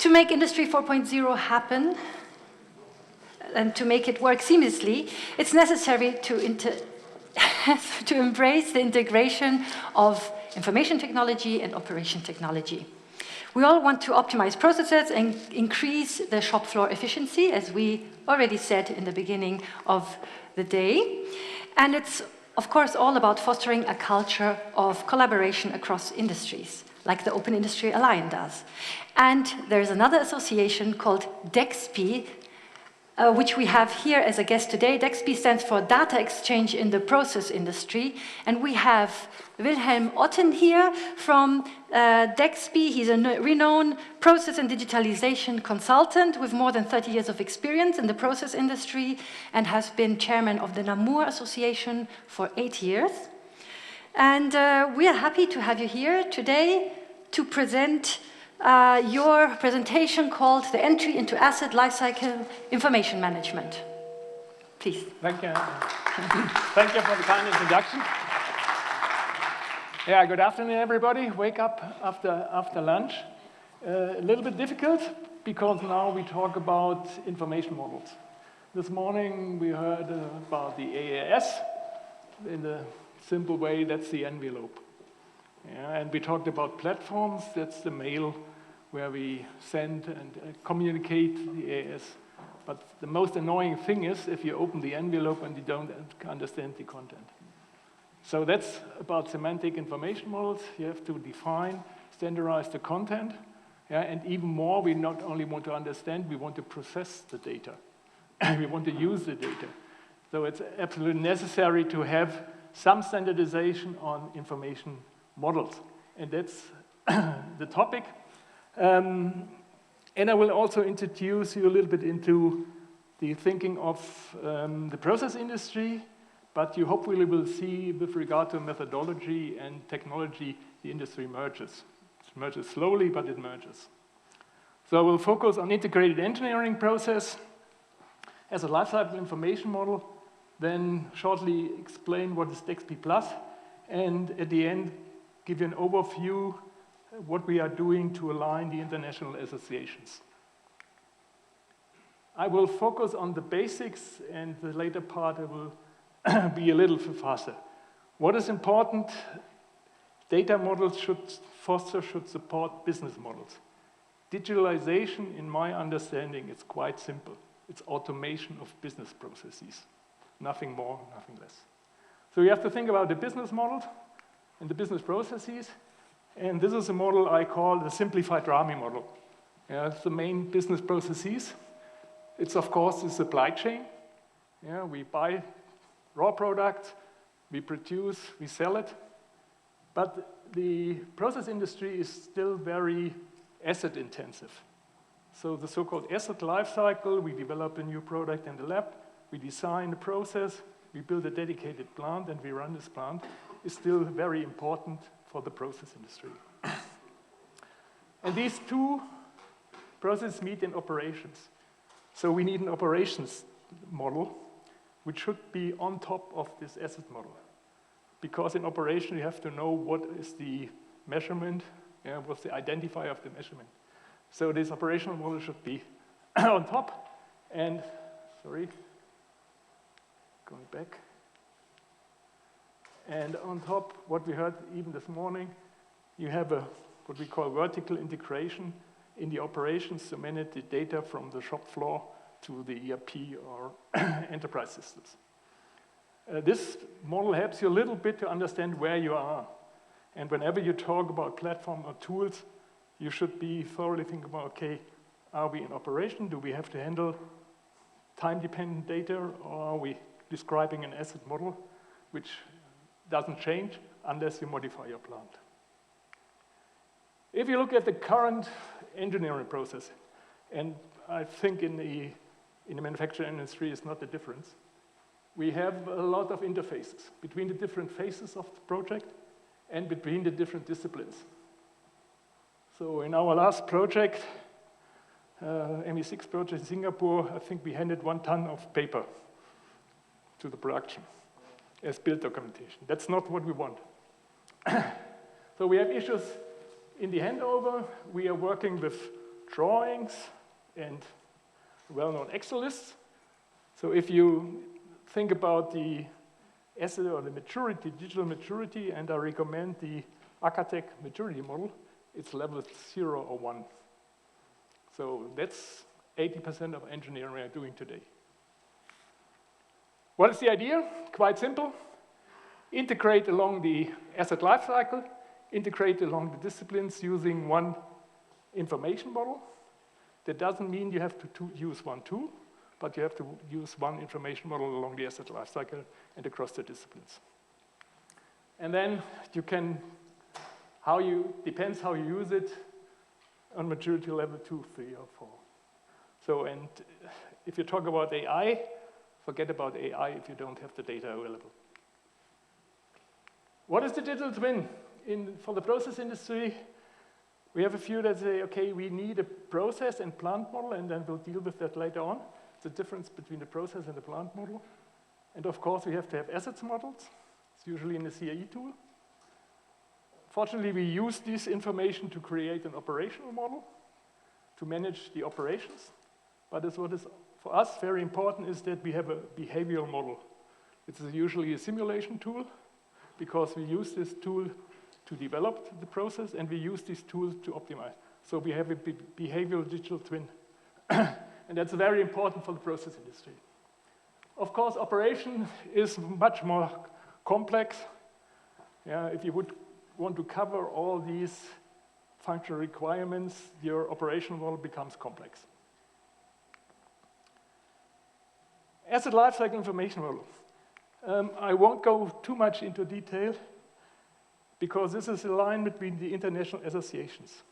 To make Industry 4.0 happen and to make it work seamlessly, it's necessary to embrace the integration of information technology and operation technology. We all want to optimize processes and increase the shop floor efficiency, as we already said in the beginning of the day. And it's, of course, all about fostering a culture of collaboration across industries, like the Open Industry Alliance does. And there's another association called DEXPI, which we have here as a guest today. DEXPI stands for Data Exchange in the Process Industry. And we have Wilhelm Otten here from DEXPI. He's a renowned process and digitalization consultant with more than 30 years of experience in the process industry and has been chairman of the Namur Association for 8 years. And we are happy to have you here today to present your presentation called The Entry into Asset Lifecycle Information Management. Please. Thank you. Thank you for the kind introduction. Yeah, good afternoon, everybody. Wake up after lunch. A little bit difficult because now we talk about information models. This morning we heard about the AAS. In the simple way, that's the envelope. Yeah, and we talked about platforms. That's the mail where we send and communicate the AAS. But the most annoying thing is if you open the envelope and you don't understand the content. So that's about semantic information models. You have to define, standardize the content. Yeah, and even more, we not only want to understand, we want to process the data. We want to use the data. So it's absolutely necessary to have some standardization on information models. And that's the topic. And I will also introduce you a little bit into the thinking of the process industry, but you hopefully will see with regard to methodology and technology, the industry merges. It merges slowly, but it merges. So I will focus on integrated engineering process as a lifecycle information model, then shortly explain what is DEXPI Plus, and at the end, give you an overview what we are doing to align the international associations. I will focus on the basics, and the later part I will be a little faster. What is important? Data models should support business models. Digitalization, in my understanding, is quite simple. It's automation of business processes. Nothing more, nothing less. So you have to think about the business model and the business processes. And this is a model I call the simplified RAMI model. Yeah, it's the main business processes. It's, of course, the supply chain. Yeah, we buy raw products, we produce, we sell it. But the process industry is still very asset intensive. So the so-called asset life cycle, we develop a new product in the lab, we design the process, we build a dedicated plant, and we run this plant, is still very important for the process industry. And these two processes meet in operations. So we need an operations model, which should be on top of this asset model. Because in operation, you have to know what is the measurement, what's the identifier of the measurement. So this operational model should be on top. And, sorry, going back. And on top, what we heard even this morning, you have what we call vertical integration in the operations to manage the data from the shop floor to the ERP or enterprise systems. This model helps you a little bit to understand where you are. And whenever you talk about platform or tools, you should be thoroughly thinking about, okay, are we in operation? Do we have to handle time-dependent data, or are we describing an asset model which doesn't change unless you modify your plant? If you look at the current engineering process, and I think in the manufacturing industry it's not the difference, we have a lot of interfaces between the different phases of the project and between the different disciplines. So in our last project, ME6 project in Singapore, I think we handed 1 ton of paper to the production as build documentation. That's not what we want. So we have issues in the handover. We are working with drawings and well-known Excel lists. So if you think about the asset or the maturity, digital maturity, and I recommend the Architect maturity model, it's level 0 or 1. So that's 80% of engineering we are doing today. What is the idea? Quite simple. Integrate along the asset lifecycle, integrate along the disciplines using one information model. That doesn't mean you have to use one tool, but you have to use one information model along the asset lifecycle and across the disciplines. And then you can, depends how you use it, on maturity level 2, 3, or 4. So, and if you talk about AI, forget about AI if you don't have the data available. What is the digital twin? For the process industry, we have a few that say, okay, we need a process and plant model, and then we'll deal with that later on. The difference between the process and the plant model. And of course, we have to have assets models. It's usually in the CAE tool. Fortunately, we use this information to create an operational model to manage the operations. But what is for us very important is that we have a behavioral model. It's usually a simulation tool because we use this tool to develop the process and we use this tool to optimize. So we have a behavioral digital twin. And that's very important for the process industry. Of course, operation is much more complex. Yeah, if you would want to cover all these functional requirements, your operational model becomes complex. Asset lifecycle information model. I won't go too much into detail because this is a line between the international associations.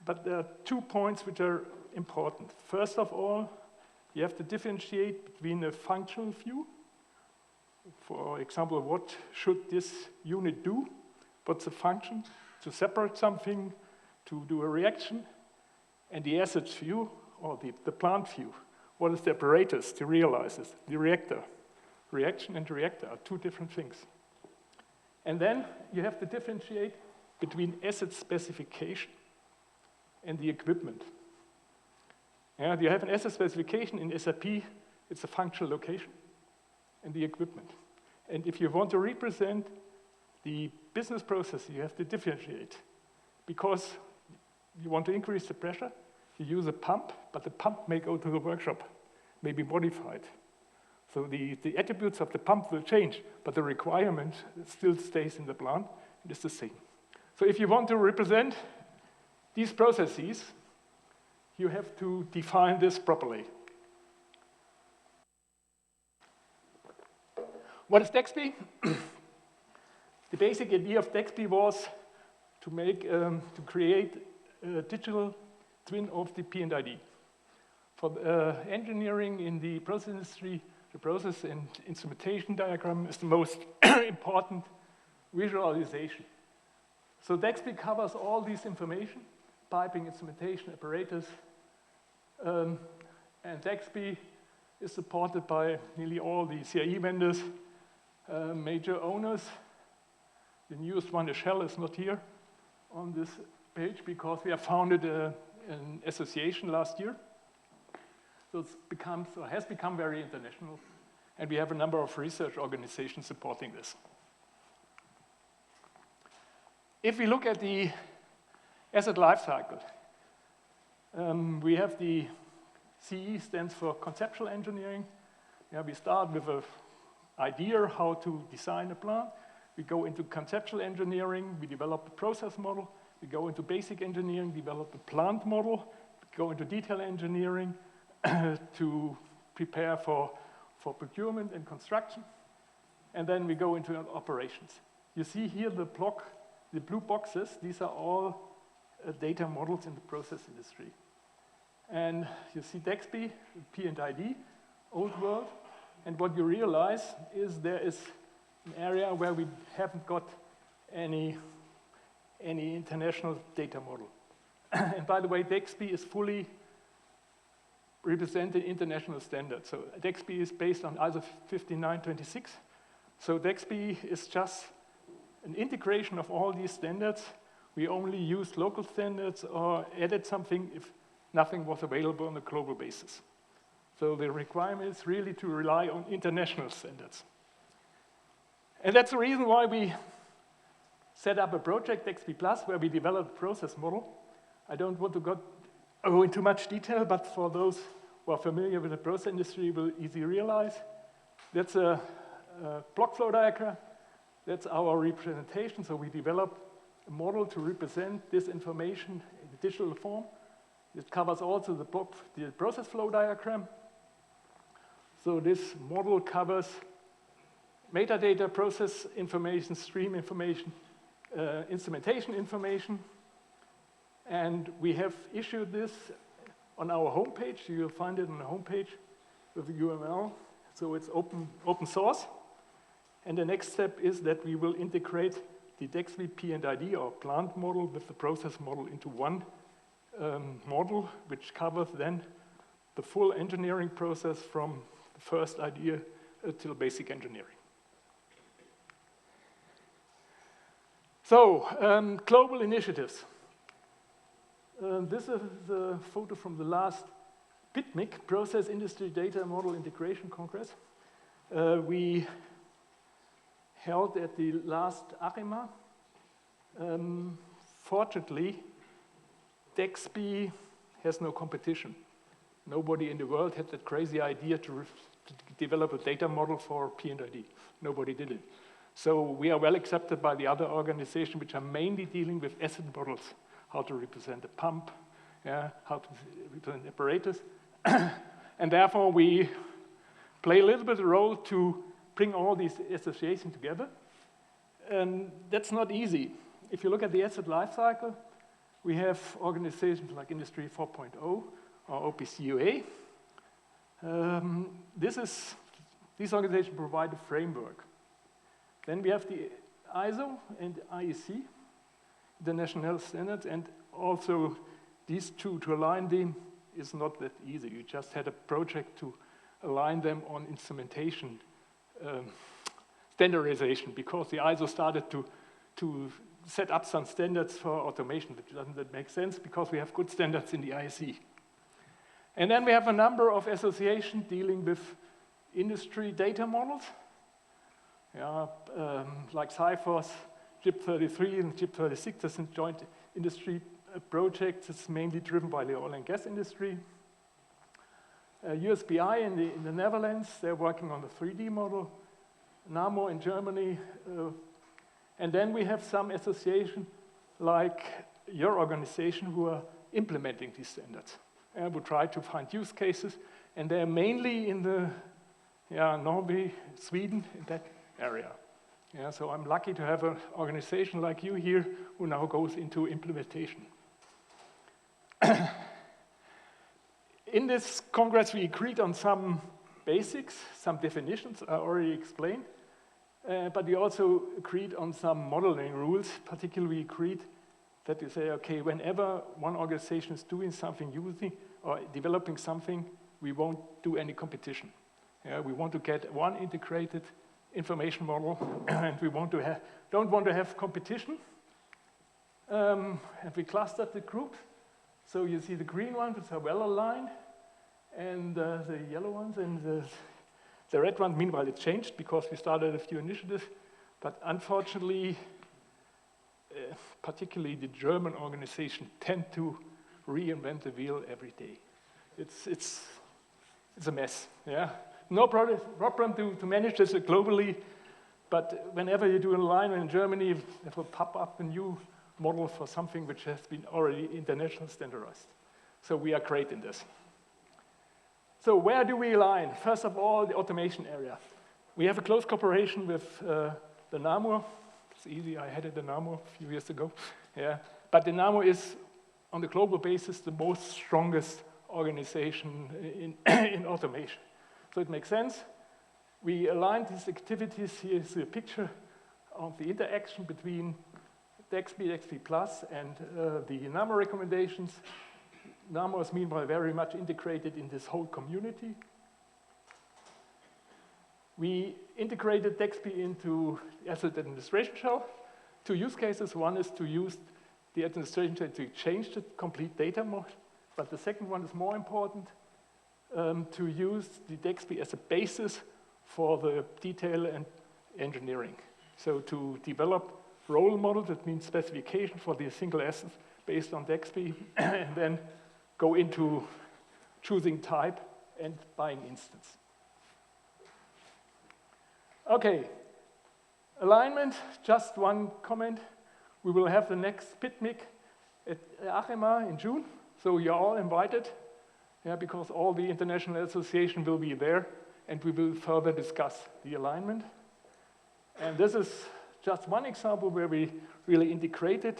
But there are 2 points which are important. First of all, you have to differentiate between a functional view. For example, what should this unit do? What's the function? To separate something, to do a reaction. And the assets view, or the plant view. What is the apparatus to realize this? The reactor. Reaction and reactor are 2 different things. And then you have to differentiate between asset specification and the equipment. Yeah, you have an asset specification in SAP, it's a functional location and the equipment. And if you want to represent the business process, you have to differentiate. Because you want to increase the pressure, you use a pump, but the pump may go to the workshop, may be modified. So the attributes of the pump will change, but the requirement still stays in the plant, and it's the same. So if you want to represent these processes, you have to define this properly. What is DEXPI? The basic idea of DEXPI was to create a digital twin of the P&ID. For engineering in the process industry, the process and instrumentation diagram is the most important visualization. So DEXPI covers all this information, piping, instrumentation, apparatus, and DEXPI is supported by nearly all the CAE vendors, major owners. The newest one, the Shell, is not here on this page because we have founded an association last year. So it has become very international, and we have a number of research organizations supporting this. If we look at the asset lifecycle, we have the CE stands for conceptual engineering. Yeah, we start with an idea how to design a plant. We go into conceptual engineering, we develop a process model. We go into basic engineering, develop a plant model. We go into detail engineering to prepare for procurement and construction. And then we go into operations. You see here the blue boxes. These are all data models in the process industry. And you see DEXPI, P&ID, old world. And what you realize is there is an area where we haven't got any international data model. And by the way, DEXPI is fully represented international standards. So DEXPI is based on ISO 15926. So DEXPI is just an integration of all these standards. We only use local standards or added something if nothing was available on a global basis. So the requirement is really to rely on international standards. And that's the reason why we set up a project, DEXPI Plus, where we developed a process model. I don't want to go into much detail, but for those who are familiar with the process industry will easily realize that's a block flow diagram. That's our representation. So we developed a model to represent this information in digital form. It covers also the process flow diagram. So this model covers metadata, process information, stream information, instrumentation information. And we have issued this on our homepage. You'll find it on the homepage with the UML. So it's open source. And the next step is that we will integrate the DEXPI P&ID, or plant model, with the process model into one model, which covers then the full engineering process from the first idea till basic engineering. So, global initiatives. This is a photo from the last PITMIC, Process Industry Data Model Integration Congress. We held at the last ARIMA. Fortunately, DEXPI has no competition. Nobody in the world had that crazy idea to develop a data model for P&ID. Nobody did it. So we are well accepted by the other organizations, which are mainly dealing with asset models, how to represent a pump, yeah, how to represent apparatus. And therefore, we play a little bit of a role to bring all these associations together. And that's not easy. If you look at the asset lifecycle, we have organizations like Industry 4.0 or OPC UA. These organizations provide a framework. Then we have the ISO and IEC, the national standards, and also these two, to align them is not that easy. You just had a project to align them on instrumentation standardization, because the ISO started to set up some standards for automation, which doesn't make sense because we have good standards in the IEC. And then we have a number of associations dealing with industry data models, like CIFOS, JIP 33 and JIP 36. That's a joint industry project. It's mainly driven by the oil and gas industry. USBI in the Netherlands, they're working on the 3D model. NAMO in Germany. And then we have some association like your organization who are implementing these standards. And we try to find use cases, and they're mainly in the Norway, Sweden, in that area. Yeah, so I'm lucky to have an organization like you here who now goes into implementation. In this Congress, we agreed on some basics, some definitions I already explained, but we also agreed on some modeling rules. Particularly, we agreed that we say, okay, whenever one organization is doing something, using or developing something, we won't do any competition. Yeah, we want to get one integrated information model, and we don't want to have competition. And we clustered the groups. So you see the green ones, which are well aligned, and the yellow ones, and the red one, meanwhile, it changed because we started a few initiatives, but unfortunately, particularly the German organization tend to reinvent the wheel every day. It's a mess, yeah? No problem to manage this globally, but whenever you do an alignment in Germany, it will pop up a new model for something which has been already internationally standardized. So we are great in this. So where do we align? First of all, the automation area. We have a close cooperation with the NAMO. It's easy, I headed the NAMO a few years ago. Yeah. But the NAMO is, on the global basis, the most strongest organization in automation. So it makes sense. We aligned these activities. Here's a picture of the interaction between DEXPI, DEXPI Plus, and the NAMO recommendations. NAMO is meanwhile very much integrated in this whole community. We integrated DEXPI into the asset administration shell. Two use cases. One is to use the administration shell to exchange the complete data but the second one is more important, to use the DEXPI as a basis for the detail and engineering. So to develop role models, that means specification for the single assets based on DEXPI, and then go into choosing type and buying instance. Okay, alignment, just one comment. We will have the next picnic at Achema in June, so you're all invited, because all the international association will be there, and we will further discuss the alignment. And this is just one example where we really integrated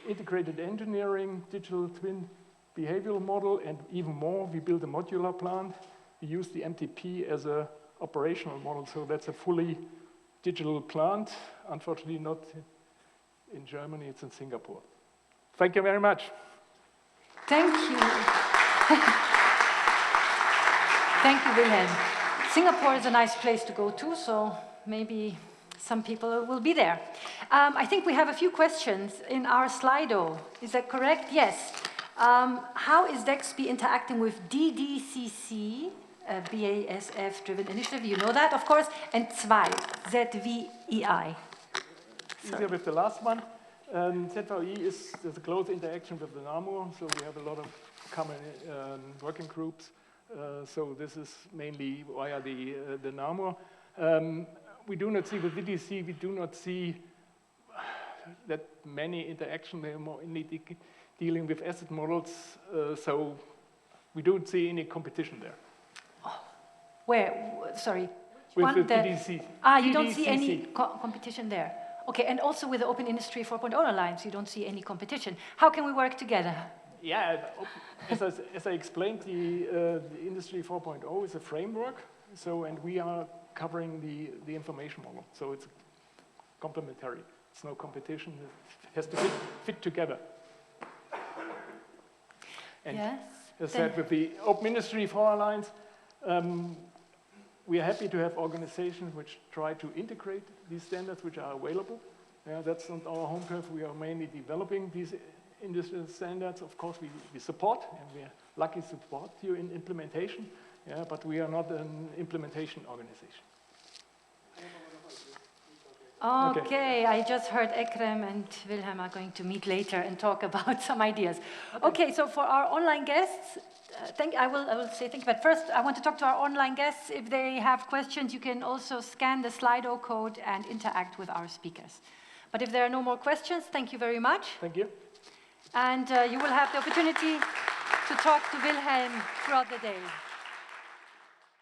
engineering, digital twin behavioral model, and even more, we built a modular plant. We use the MTP as an operational model, so that's a fully digital plant. Unfortunately, not in Germany, it's in Singapore. Thank you very much. Thank you. Thank you, Wilhelm. Singapore is a nice place to go to, so maybe some people will be there. I think we have a few questions in our Slido. Is that correct? Yes. How is DEXPI interacting with DDCC, BASF-driven initiative? You know that, of course. And ZWEI, ZWEI. Easier with the last one. ZWEI there's a close interaction with the NAMO, so we have a lot of common working groups. So this is mainly via the NAMO. We do not see with VDC, we do not see that many interaction. They're more dealing with asset models, so we don't see any competition there. Oh, where? Sorry. With the DDC. You don't see any competition there. Okay, and also with the Open Industry 4.0 Alliance, you don't see any competition. How can we work together? Yeah, as I explained, the Industry 4.0 is a framework, and we are covering the information model, so it's complementary. It's no competition, it has to fit together. And yes. As said, with the Open Industry 4 Alliance, we are happy to have organizations which try to integrate these standards which are available. That's not our home turf. We are mainly developing these industry standards. Of course, we support, and we are lucky to support you in implementation, but we are not an implementation organization. Okay, I just heard Ekrem and Wilhelm are going to meet later and talk about some ideas. Okay, so for our online guests, I will say thank you, but first I want to talk to our online guests. If they have questions, you can also scan the Slido code and interact with our speakers. But if there are no more questions, thank you very much. Thank you. And you will have the opportunity to talk to Wilhelm throughout the day.